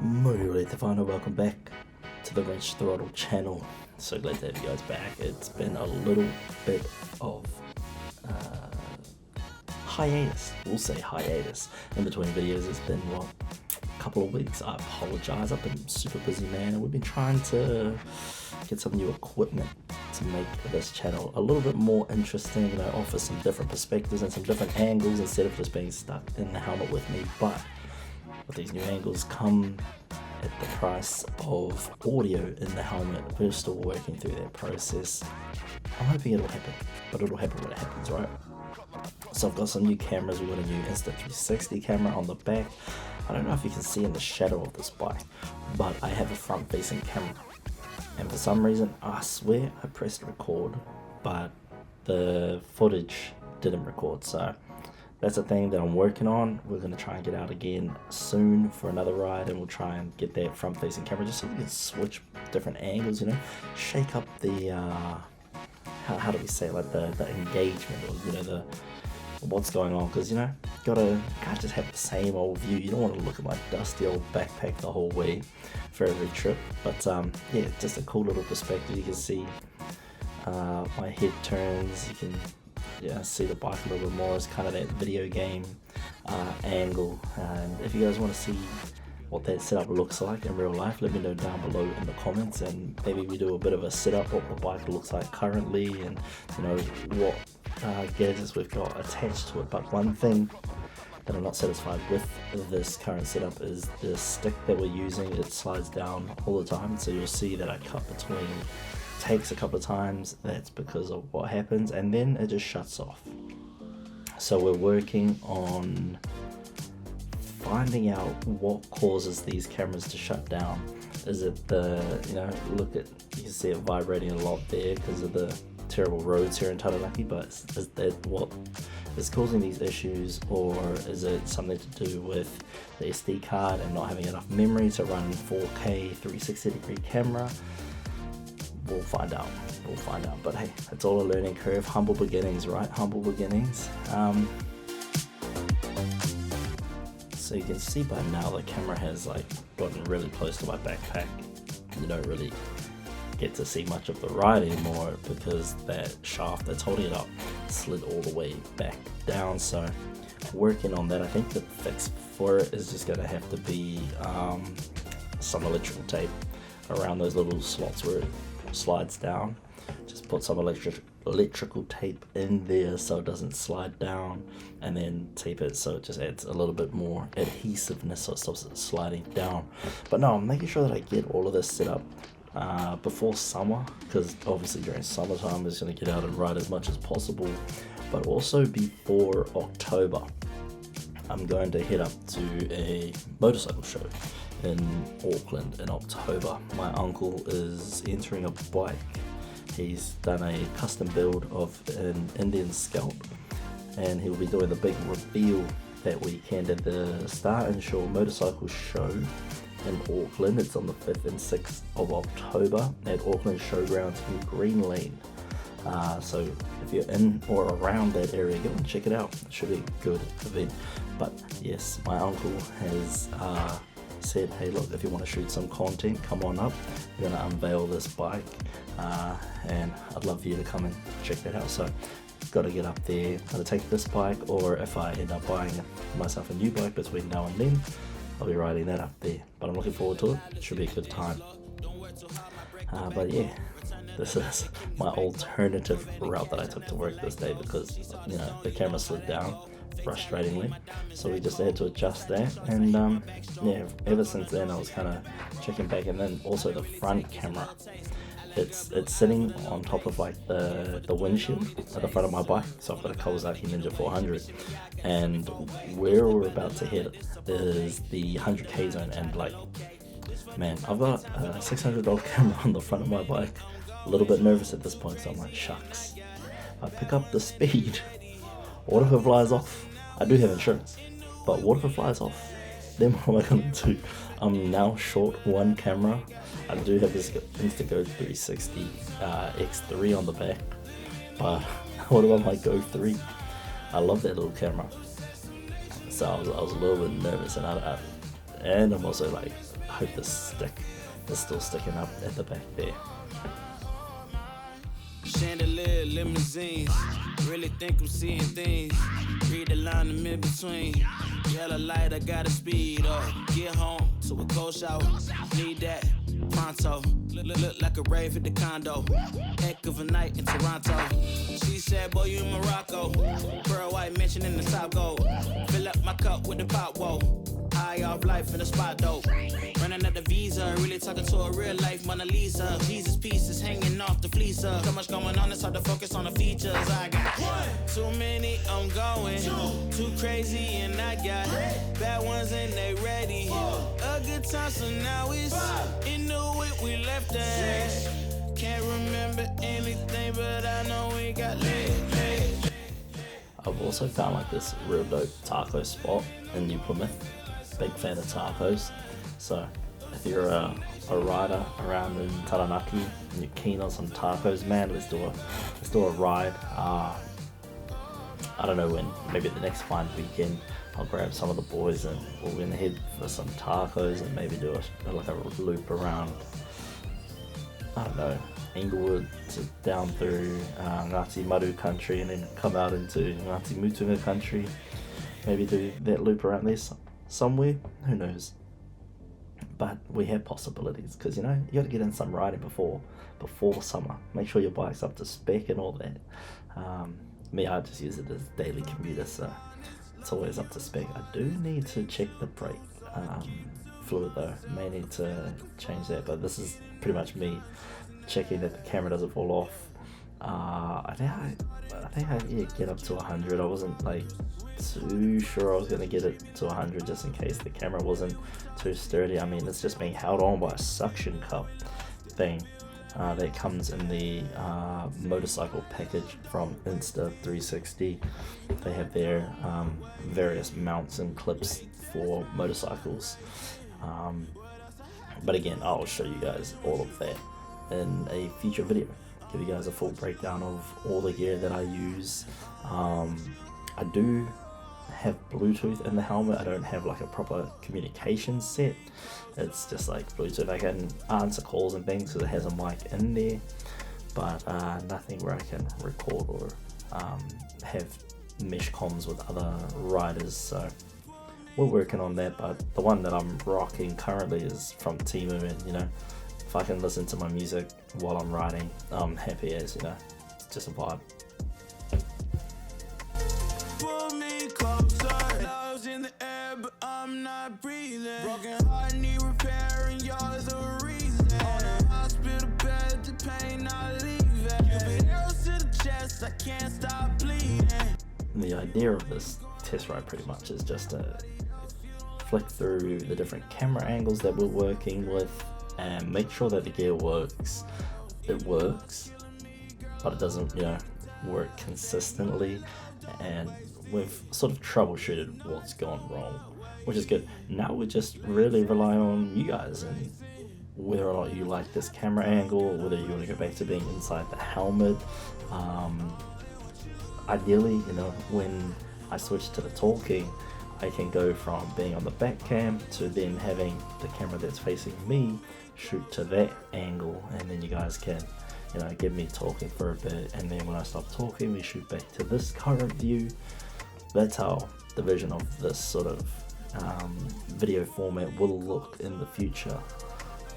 Muy really Tefano, welcome back to the Wrench Throttle channel. So glad to have you guys back. It's been a little bit of hiatus, we'll say hiatus, in between videos. It's been, well, a couple of weeks. I apologize, I've been super busy, man, and we've been trying to get some new equipment to make this channel a little bit more interesting, you know, offer some different perspectives and some different angles instead of just being stuck in the helmet with me. But these new angles come at the price of audio in the helmet. We're still working through that process. I'm hoping it'll happen, but it'll happen when it happens, right? So I've got some new cameras. We've got a new Insta360 camera on the back. I don't know if you can see in the shadow of this bike, but I have a front-facing camera. And for some reason, I swear I pressed record, but the footage didn't record. So that's a thing that I'm working on. We're going to try and get out again soon for another ride, and we'll try and get that front-facing camera just so we can switch different angles, you know, shake up the, how do we say, like the engagement, or, you know, the what's going on, because, you know, can't just have the same old view. You don't want to look at my dusty old backpack the whole way for every trip. But yeah, just a cool little perspective. You can see my head turns, you can see the bike a little bit more. It's kind of that video game angle. And if you guys want to see what that setup looks like in real life, let me know down below in the comments, and maybe we do a bit of a setup what the bike looks like currently, and you know what gadgets we've got attached to it. But one thing that I'm not satisfied with this current setup is the stick that we're using. It slides down all the time, so you'll see that I cut between takes a couple of times. That's because of what happens, and then it just shuts off. So we're working on finding out what causes these cameras to shut down. Is it the, you know, you can see it vibrating a lot there because of the terrible roads here in Taranaki, but is that what is causing these issues, or is it something to do with the SD card and not having enough memory to run 4K 360-degree camera? We'll find out. But hey, it's all a learning curve. Humble beginnings, right? Humble beginnings. So you can see by now the camera has like gotten really close to my backpack. You don't really get to see much of the ride anymore because that shaft that's holding it up slid all the way back down. So working on that. I think the fix for it is just going to have to be some electrical tape around those little slots where it slides down. Just put some electrical tape in there so it doesn't slide down, and then tape it so it just adds a little bit more adhesiveness so it stops it sliding down. But no, I'm making sure that I get all of this set up before summer, because obviously during summertime I'm just going to get out and ride as much as possible, but also before October I'm going to head up to a motorcycle show in Auckland in October. My uncle is entering a bike. He's done a custom build of an Indian Scout, and he'll be doing the big reveal that weekend at the Star Insure Motorcycle Show in Auckland. It's on the 5th and 6th of October at Auckland Showgrounds in Green Lane. So if you're in or around that area, go and check it out. It should be a good event. But yes, my uncle has said, hey look, if you want to shoot some content, come on up. We're going to unveil this bike, and I'd love for you to come and check that out. So got to get up there. Got to take this bike, or if I end up buying myself a new bike between now and then, I'll be riding that up there. But I'm looking forward to it. It should be a good time. But yeah, this is my alternative route that I took to work this day, because, you know, the camera slid down frustratingly, so we just had to adjust that. And yeah, ever since then I was kind of checking back. And then also the front camera, it's sitting on top of like the windshield at the front of my bike. So I've got a Kawasaki Ninja 400, and where we're about to hit is the 100k zone, and like, man, I've got a $600 camera on the front of my bike. A little bit nervous at this point, so I'm like, shucks, I pick up the speed, what if it flies off? I do have insurance, but what if it flies off? Then what am I gonna do? I'm now short one camera. I do have this Instago 360 X3 on the back, but what about my Go 3? I love that little camera. So I was a little bit nervous, and And I'm also like, I hope this stick is still sticking up at the back there. Chandelier, limousines. Really think I'm seeing things. Read the line in mid between. Yellow light, I gotta speed up. Get home to a cold shower. Need that pronto. Look like a rave at the condo. Heck of a night in Toronto. She said, boy, you in Morocco. Pearl white mention in the top gold. Fill up my cup with the pop, whoa. High off life in the spot dope. Running up the visa, really talking to a real life Mona Lisa. Jesus pieces hanging off the fleecer. So much going on, it's hard to focus on the features. I got too many, I'm going. Too crazy, and I got bad ones and they ready. A good time, so now it's into it, we left that. Can't remember anything, but I know we got lit. I've also found like this real dope taco spot in New Plymouth. Big fan of tacos. So if you're a rider around in Taranaki and you're keen on some tacos, man, let's do a ride. I don't know when, maybe the next fine weekend I'll grab some of the boys and we're gonna head for some tacos and maybe do a loop around, I don't know, Inglewood to down through Ngāti Maru country and then come out into Ngāti Mutunga country. Maybe do that loop around there somewhere, who knows. But we have possibilities because, you know, you got to get in some riding before summer. Make sure your bike's up to spec and all that. Me, I just use it as daily commuter, so it's always up to spec. I do need to check the brake fluid though. May need to change that, but this is pretty much me checking that the camera doesn't fall off. I think I get up to 100. I wasn't like too sure I was gonna get it to 100 just in case the camera wasn't too sturdy. I mean, it's just being held on by a suction cup thing that comes in the motorcycle package from Insta360. They have their various mounts and clips for motorcycles. But again, I'll show you guys all of that in a future video. Give you guys a full breakdown of all the gear that I use. I do have Bluetooth in the helmet. I don't have like a proper communication set. It's just like Bluetooth. I can answer calls and things because it has a mic in there, but nothing where I can record or have mesh comms with other riders. So we're working on that, but the one that I'm rocking currently is from Temu, and you know, if I can listen to my music while I'm riding, I'm happy as, you know, just a vibe. Pull me closer, nose in the air, but I'm not breathing. Broken heart, need repairing, you're the reason. On a hospital bed, the pain not leaving. Cupid arrows to the chest, I can't stop bleeding. The idea of this test ride pretty much is just to flick through the different camera angles that we're working with and make sure that the gear works. It works, but it doesn't, you know, work consistently, and we've sort of troubleshooted what's gone wrong, which is good. Now we just really rely on you guys and whether or not you like this camera angle, whether you want to go back to being inside the helmet. Ideally, you know, when I switch to the talking, I can go from being on the back cam to then having the camera that's facing me shoot to that angle, and then you guys can, you know, get me talking for a bit, and then when I stop talking we shoot back to this current view. That's how the vision of this sort of video format will look in the future.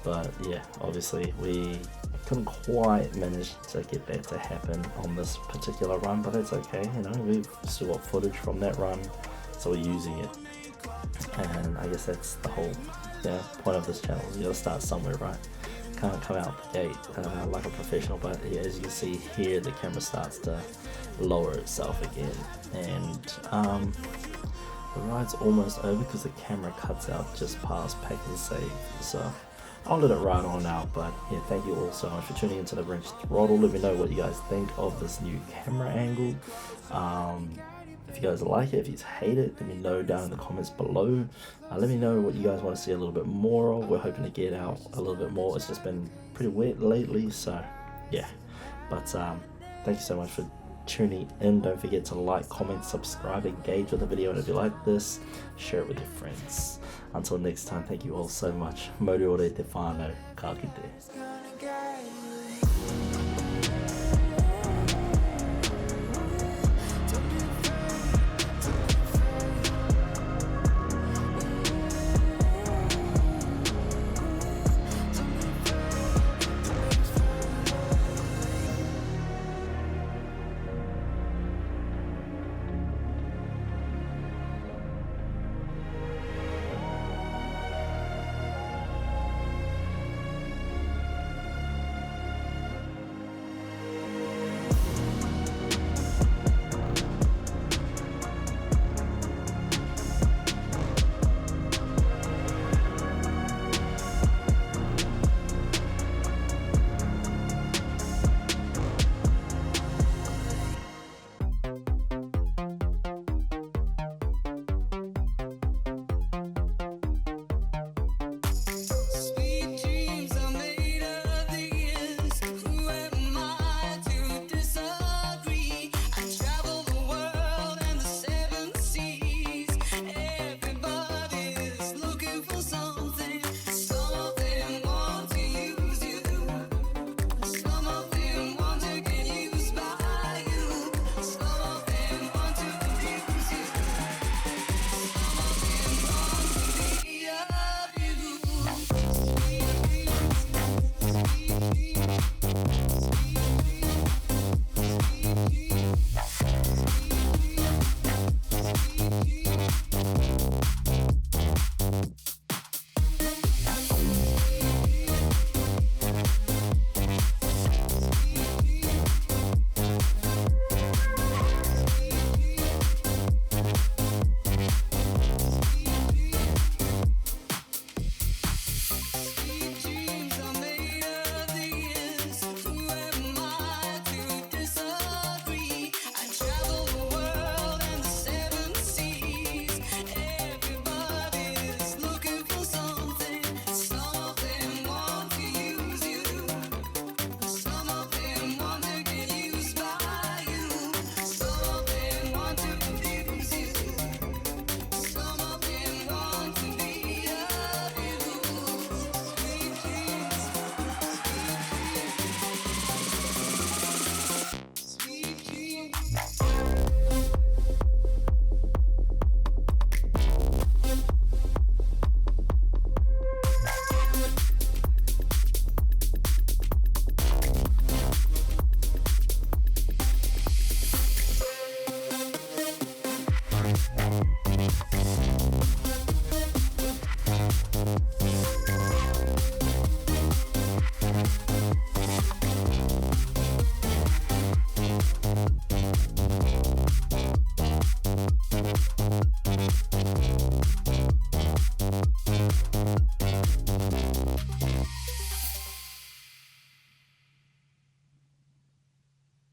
But yeah, obviously we couldn't quite manage to get that to happen on this particular run, but that's okay, you know, we've still got footage from that run, so we're using it. And I guess that's the whole point of this channel. You gotta start somewhere, right? Can't come out the gate like a professional, but yeah, as you can see here, the camera starts to lower itself again, and the ride's almost over because the camera cuts out just past pack and save. So I'll let it ride on out, but yeah, thank you all so much for tuning into the Wrench Throttle. Let me know what you guys think of this new camera angle. If you guys like it, if you hate it, let me know down in the comments below. Let me know what you guys want to see a little bit more of. We're hoping to get out a little bit more. It's just been pretty wet lately, so yeah. But thank you so much for tuning in. Don't forget to like, comment, subscribe, engage with the video, and if you like this, share it with your friends. Until next time, thank you all so much. Moriore te whānau, ka kite.